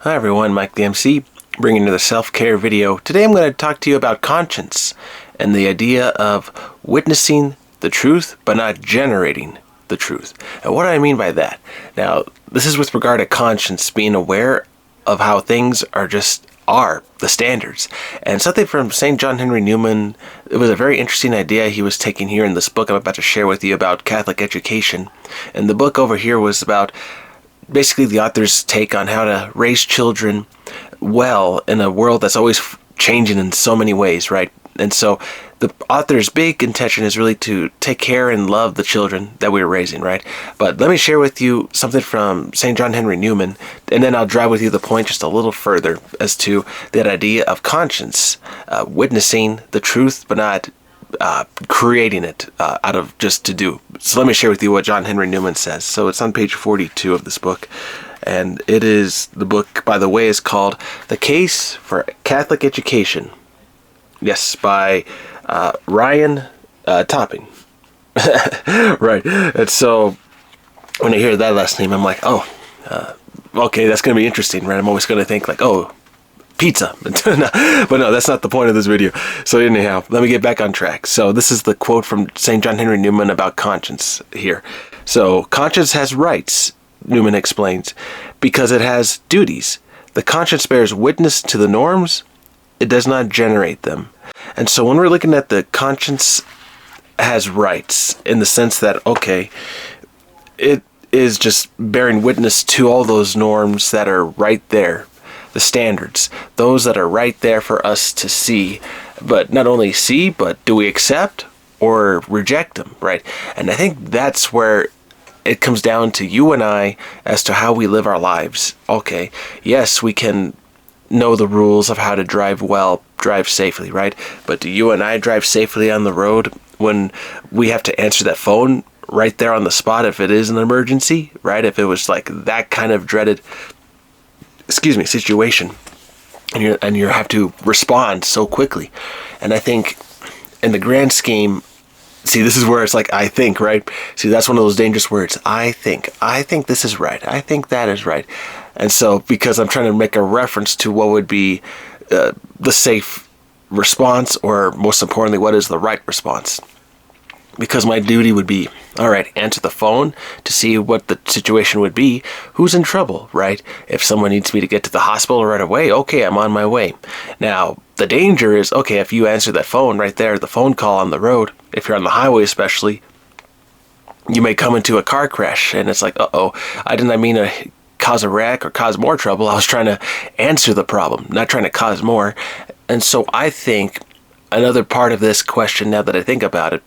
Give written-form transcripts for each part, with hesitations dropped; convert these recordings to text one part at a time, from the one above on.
Hi everyone, Mike the MC, bringing you the self-care video. Today I'm going to talk to you about conscience and the idea of witnessing the truth but not generating the truth. And what do I mean by that? Now, this is with regard to conscience, being aware of how things are the standards. And something from St. John Henry Newman, it was a very interesting idea he was taking here in this book I'm about to share with you about Catholic education. And the book over here was about basically the author's take on how to raise children well in a world that's always changing in so many ways, right? And so the author's big intention is really to take care and love the children that we're raising, right? But let me share with you something from St. John Henry Newman, and then I'll drive with you the point just a little further as to that idea of conscience, witnessing the truth but not creating it out of just to do. So let me share with you what John Henry Newman says. So it's on page 42 of this book, and the book, by the way, is called The Case for Catholic Education. Yes, by Ryan Topping. Right. And so when I hear that last name, I'm like, okay, that's going to be interesting, right? I'm always going to think like, pizza. But no, that's not the point of this video. So anyhow, let me get back on track. So this is the quote from St. John Henry Newman about conscience here. So, conscience has rights, Newman explains, because it has duties. The conscience bears witness to the norms. It does not generate them. And so when we're looking at the conscience has rights in the sense that, okay, it is just bearing witness to all those norms that are right there. The standards, those that are right there for us to see, but not only see, but do we accept or reject them, right? And I think that's where it comes down to you and I as to how we live our lives. Okay, yes, we can know the rules of how to drive well, drive safely, right? But do you and I drive safely on the road when we have to answer that phone right there on the spot if it is an emergency, right? If it was like that kind of dreaded situation, and you have to respond so quickly. And I think in the grand scheme, see, this is where it's like, I think, right? See, that's one of those dangerous words. I think this is right. I think that is right. And so, because I'm trying to make a reference to what would be the safe response, or most importantly, what is the right response. Because my duty would be, all right, answer the phone to see what the situation would be. Who's in trouble, right? If someone needs me to get to the hospital right away, okay, I'm on my way. Now, the danger is, okay, if you answer that phone right there, the phone call on the road, if you're on the highway especially, you may come into a car crash, and it's like, I didn't mean to cause a wreck or cause more trouble. I was trying to answer the problem, not trying to cause more. And so I think another part of this question, now that I think about it,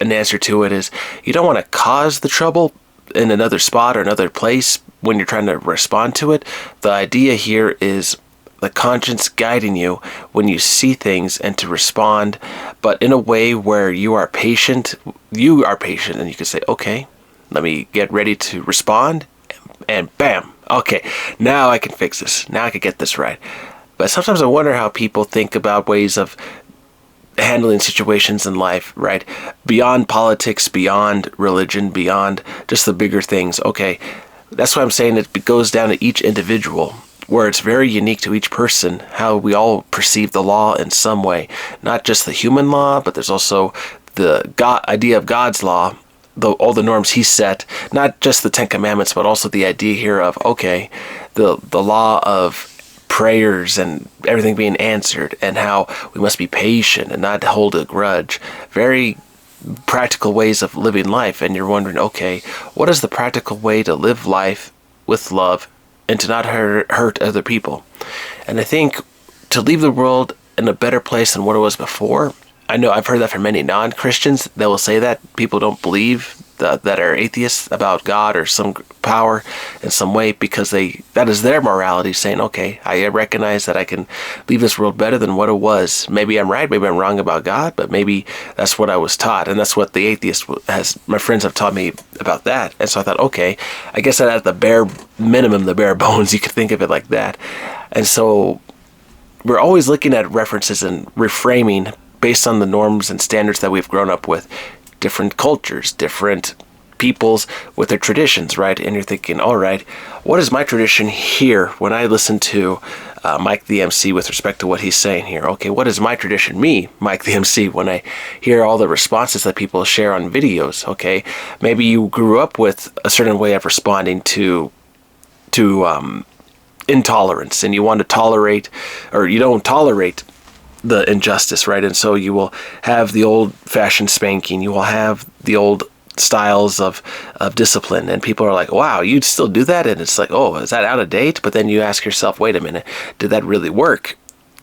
an answer to it is, you don't want to cause the trouble in another spot or another place when you're trying to respond to it. The idea here is the conscience guiding you when you see things and to respond, but in a way where you are patient, and you can say, okay, let me get ready to respond, and bam, okay, now I can fix this. Now I can get this right. But sometimes I wonder how people think about ways of handling situations in life, right? Beyond politics, beyond religion, beyond just the bigger things. Okay, that's why I'm saying it goes down to each individual, where it's very unique to each person, how we all perceive the law in some way. Not just the human law, but there's also the idea of God's law, all the norms he set, not just the Ten Commandments, but also the idea here of, okay, the law of prayers and everything being answered, and how we must be patient and not hold a grudge. Very practical ways of living life. And you're wondering, okay, what is the practical way to live life with love and to not hurt other people? And I think to leave the world in a better place than what it was before, I know I've heard that from many non-Christians. They will say that people don't believe that are atheists about God or some power in some way, because that is their morality, saying, okay, I recognize that I can leave this world better than what it was. Maybe I'm right, maybe I'm wrong about God, but maybe that's what I was taught, and that's what the atheist my friends have taught me about that. And so I thought, okay, I guess that at the bare minimum, the bare bones, you could think of it like that. And so we're always looking at references and reframing based on the norms and standards that we've grown up with. Different cultures, different peoples with their traditions, right? And you're thinking, all right, what is my tradition here when I listen to Mike the MC with respect to what he's saying here? Okay, what is my tradition, me, Mike the MC, when I hear all the responses that people share on videos? Okay, maybe you grew up with a certain way of responding to intolerance, and you want to tolerate, or you don't tolerate the injustice, right? And so you will have the old-fashioned spanking, you will have the old styles of discipline, and people are like, wow, you'd still do that? And it's like, oh, is that out of date? But then you ask yourself, wait a minute, did that really work?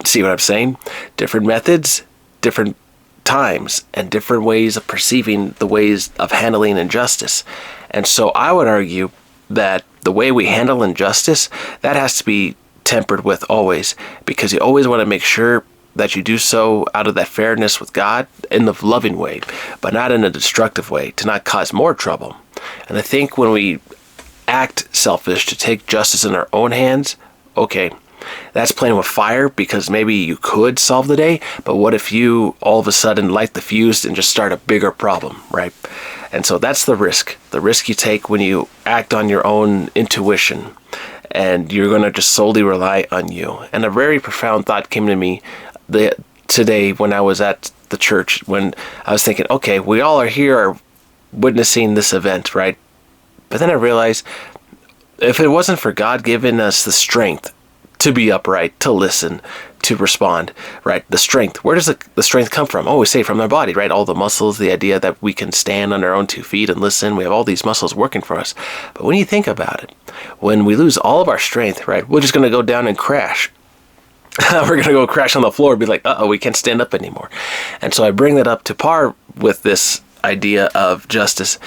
See what I'm saying? Different methods, different times, and different ways of perceiving the ways of handling injustice. And so I would argue that the way we handle injustice, that has to be tempered with always, because you always want to make sure that you do so out of that fairness with God in the loving way, but not in a destructive way, to not cause more trouble. And I think when we act selfish to take justice in our own hands, okay, that's playing with fire, because maybe you could solve the day, but what if you all of a sudden light the fuse and just start a bigger problem, right? And so that's the risk you take when you act on your own intuition, and you're going to just solely rely on you. And a very profound thought came to me today when I was at the church, when I was thinking, okay, we all are here are witnessing this event, right? But then I realized, if it wasn't for God giving us the strength to be upright, to listen, to respond, right? The strength, where does the strength come from? Oh, we say from our body, right? All the muscles, the idea that we can stand on our own 2 feet and listen, we have all these muscles working for us. But when you think about it, when we lose all of our strength, right, we're just going to go down and crash. We're going to go crash on the floor and be like, uh-oh, we can't stand up anymore. And so I bring that up to par with this idea of justice,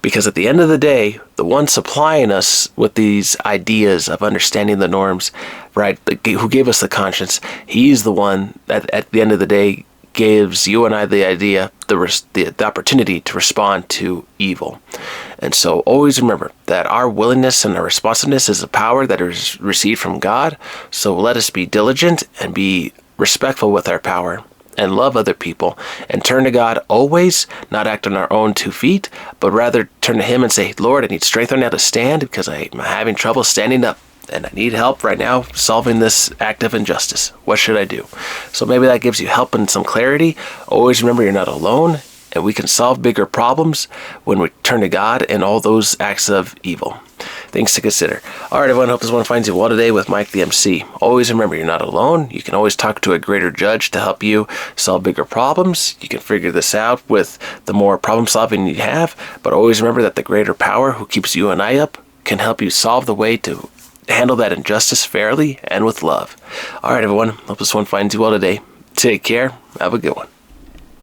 because at the end of the day, the one supplying us with these ideas of understanding the norms, right, who gave us the conscience, he's the one that at the end of the day gives you and I the idea, the opportunity to respond to evil. And so always remember that our willingness and our responsiveness is a power that is received from God. So let us be diligent and be respectful with our power, and love other people, and turn to God always, not act on our own 2 feet, but rather turn to Him and say, Lord, I need strength right now to stand, because I'm having trouble standing up, and I need help right now solving this act of injustice. What should I do? So maybe that gives you help and some clarity. Always remember you're not alone, and we can solve bigger problems when we turn to God in all those acts of evil. Things to consider. All right, everyone, hope this one finds you well today with Mike the MC. Always remember you're not alone. You can always talk to a greater judge to help you solve bigger problems. You can figure this out with the more problem solving you have, but always remember that the greater power who keeps you and I up can help you solve the way to handle that injustice fairly and with love. All right, everyone, hope this one finds you well today. Take care. Have a good one.